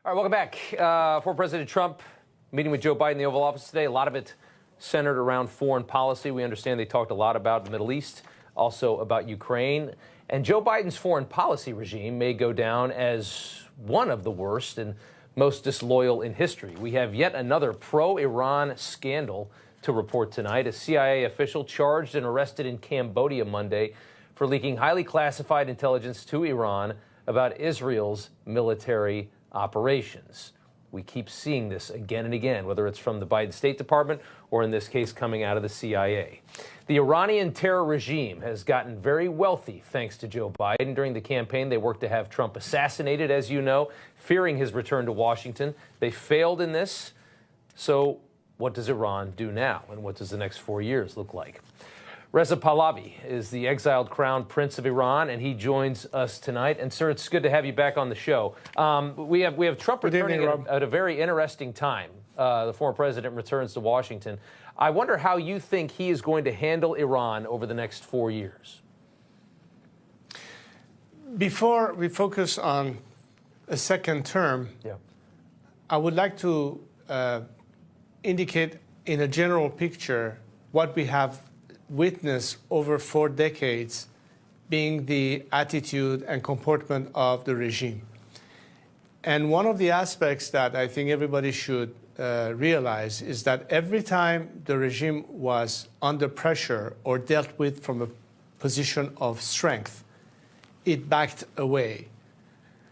All right, welcome back. Former President Trump meeting with Joe Biden in the Oval Office today. A lot of it centered around foreign policy. We understand they talked a lot about the Middle East, also about Ukraine. And Joe Biden's foreign policy regime may go down as one of the worst and most disloyal in history. We have yet another pro-Iran scandal to report tonight. A CIA official charged and arrested in Cambodia Monday for leaking highly classified intelligence to Iran about Israel's military operations. We keep seeing this again and again, whether it's from the Biden State Department or in this case coming out of the CIA. The Iranian terror regime has gotten very wealthy thanks to Joe Biden. During the campaign, they worked to have Trump assassinated, as you know, fearing his return to Washington. They failed in this. So what does Iran do now? And what does the next 4 years look like? Reza Pahlavi is the exiled crown prince of Iran, and he joins us tonight. And, sir, it's good to have you back on the show. We have Trump returning at a very interesting time. The former president returns to Washington. I wonder how you think he is going to handle Iran over the next 4 years. Before we focus on a second term, I would like to indicate in a general picture what we have witnessed over 4 decades being the attitude and comportment of the regime. And one of the aspects that I think everybody should realize is that every time the regime was under pressure or dealt with from a position of strength, it backed away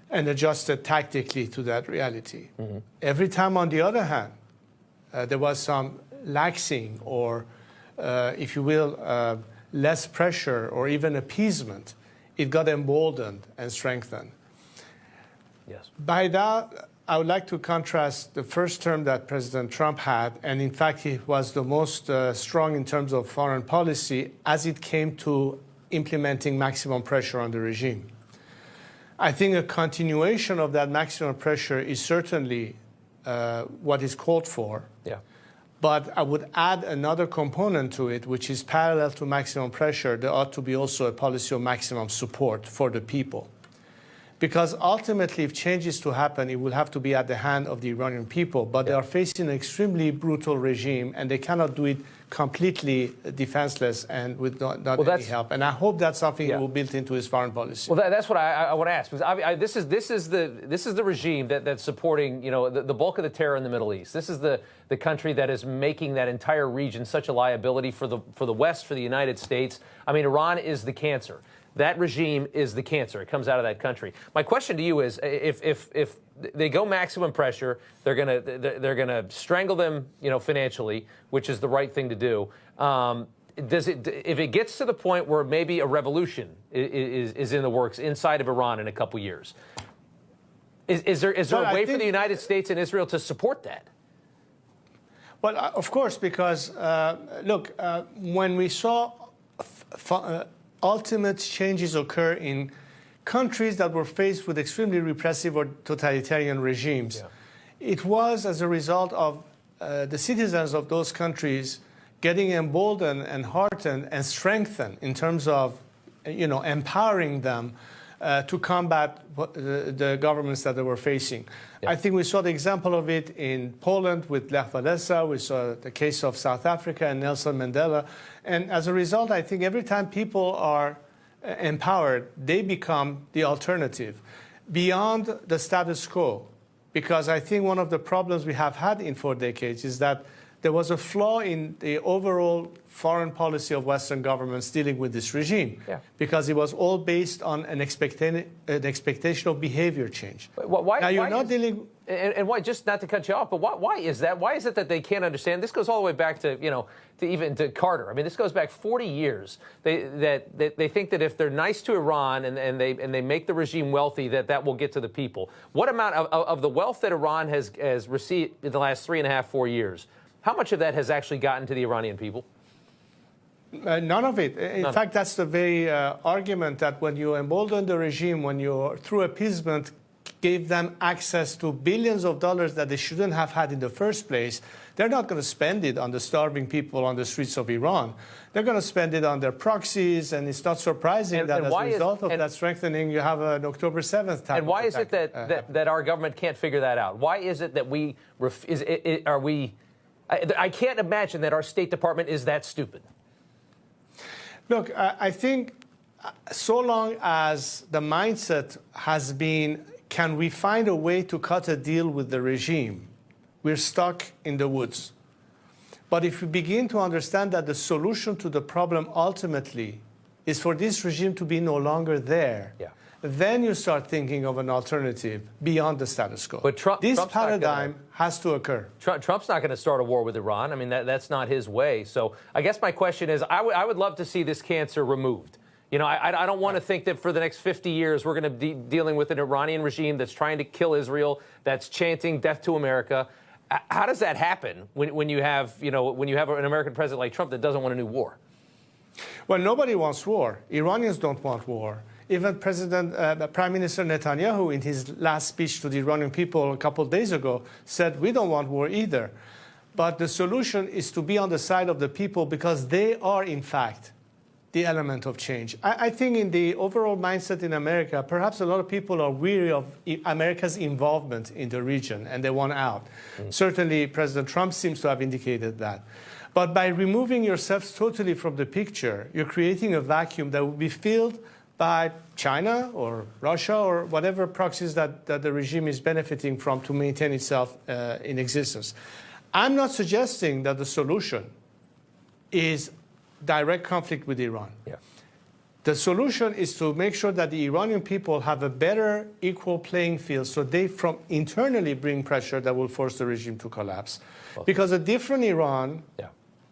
and adjusted tactically to that reality. Every time, on the other hand, there was some laxing or if you will, less pressure or even appeasement, it got emboldened and strengthened. Yes. By that, I would like to contrast the first term that President Trump had, and in fact, he was the most strong in terms of foreign policy as it came to implementing maximum pressure on the regime. I think a continuation of that maximum pressure is certainly what is called for. Yeah. But I would add another component to it, which is parallel to maximum pressure. There ought to be also a policy of maximum support for the people. Because ultimately, if change is to happen, it will have to be at the hand of the Iranian people. But they are facing an extremely brutal regime, and they cannot do it completely defenseless and with not any help. And I hope that's something that will build into his foreign policy. Well, that's what I want to ask. Because this is the regime that's supporting, you know, the bulk of the terror in the Middle East. This is the country that is making that entire region such a liability for the West, for the United States. I mean, Iran is the cancer. That regime is the cancer. It comes out of that country. My question to you is, if they go maximum pressure, they're gonna strangle them, you know, financially, which is the right thing to do. If it gets to the point where maybe a revolution is in the works inside of Iran in a couple years, is there a way for the United States and Israel to support that? Well, of course, because look, when we saw ultimate changes occur in countries that were faced with extremely repressive or totalitarian regimes, it was as a result of the citizens of those countries getting emboldened and heartened and strengthened in terms of, you know, empowering them to combat the governments that they were facing. I think we saw the example of it in Poland with Lech Walesa. We saw the case of South Africa and Nelson Mandela. And as a result, I think every time people are empowered, they become the alternative beyond the status quo. Because I think one of the problems we have had in 4 decades is that there was a flaw in the overall foreign policy of Western governments dealing with this regime, because it was all based on an expectation of behavior change. Now you're not dealing. And why? Just not to cut you off, but why is that? Why is it that they can't understand? This goes all the way back to, you know, even to Carter. I mean, this goes back 40 years. They think that if they're nice to Iran and they make the regime wealthy, that will get to the people. What amount of the wealth that Iran has received in the last 3.5, 4 years? How much of that has actually gotten to the Iranian people? None of it. In fact, that's the very argument that when you embolden the regime, when you, through appeasement, gave them access to billions of dollars that they shouldn't have had in the first place, they're not going to spend it on the starving people on the streets of Iran. They're going to spend it on their proxies, and it's not surprising that as a result of that strengthening, you have an October 7th type. And why is it that our government can't figure that out? Why is it that I can't imagine that our State Department is that stupid. Look, I think so long as the mindset has been, can we find a way to cut a deal with the regime, we're stuck in the woods. But if we begin to understand that the solution to the problem ultimately is for this regime to be no longer there, then you start thinking of an alternative beyond the status quo. But this paradigm has to occur. Trump's not going to start a war with Iran. I mean, that's not his way. So I guess my question is, I would love to see this cancer removed. You know, I don't want to think that for the next 50 years we're going to be dealing with an Iranian regime that's trying to kill Israel, that's chanting death to America. How does that happen when you have an American president like Trump that doesn't want a new war? Well, nobody wants war. Iranians don't want war. Even Prime Minister Netanyahu, in his last speech to the Iranian people a couple of days ago, said, we don't want war either. But the solution is to be on the side of the people because they are, in fact, the element of change. I think in the overall mindset in America, perhaps a lot of people are weary of America's involvement in the region and they want out. Certainly, President Trump seems to have indicated that. But by removing yourselves totally from the picture, you're creating a vacuum that will be filled by China or Russia or whatever proxies that the regime is benefiting from to maintain itself in existence. I'm not suggesting that the solution is direct conflict with Iran. The solution is to make sure that the Iranian people have a better equal playing field so they from internally bring pressure that will force the regime to collapse. Because a different Iran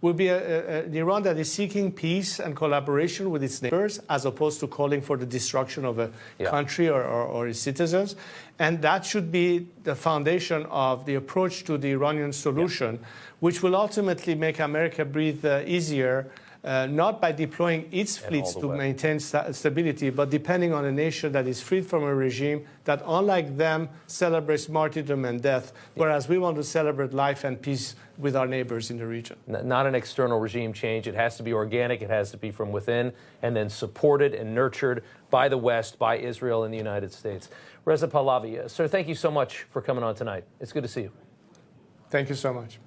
will be an Iran that is seeking peace and collaboration with its neighbors as opposed to calling for the destruction of a country or its citizens. And that should be the foundation of the approach to the Iranian solution, which will ultimately make America breathe easier, not by deploying its fleets to maintain stability, but depending on a nation that is freed from a regime that, unlike them, celebrates martyrdom and death, whereas we want to celebrate life and peace with our neighbors in the region. Not an external regime change. It has to be organic. It has to be from within, and then supported and nurtured by the West, by Israel and the United States. Reza Pahlavi, sir, thank you so much for coming on tonight. It's good to see you. Thank you so much.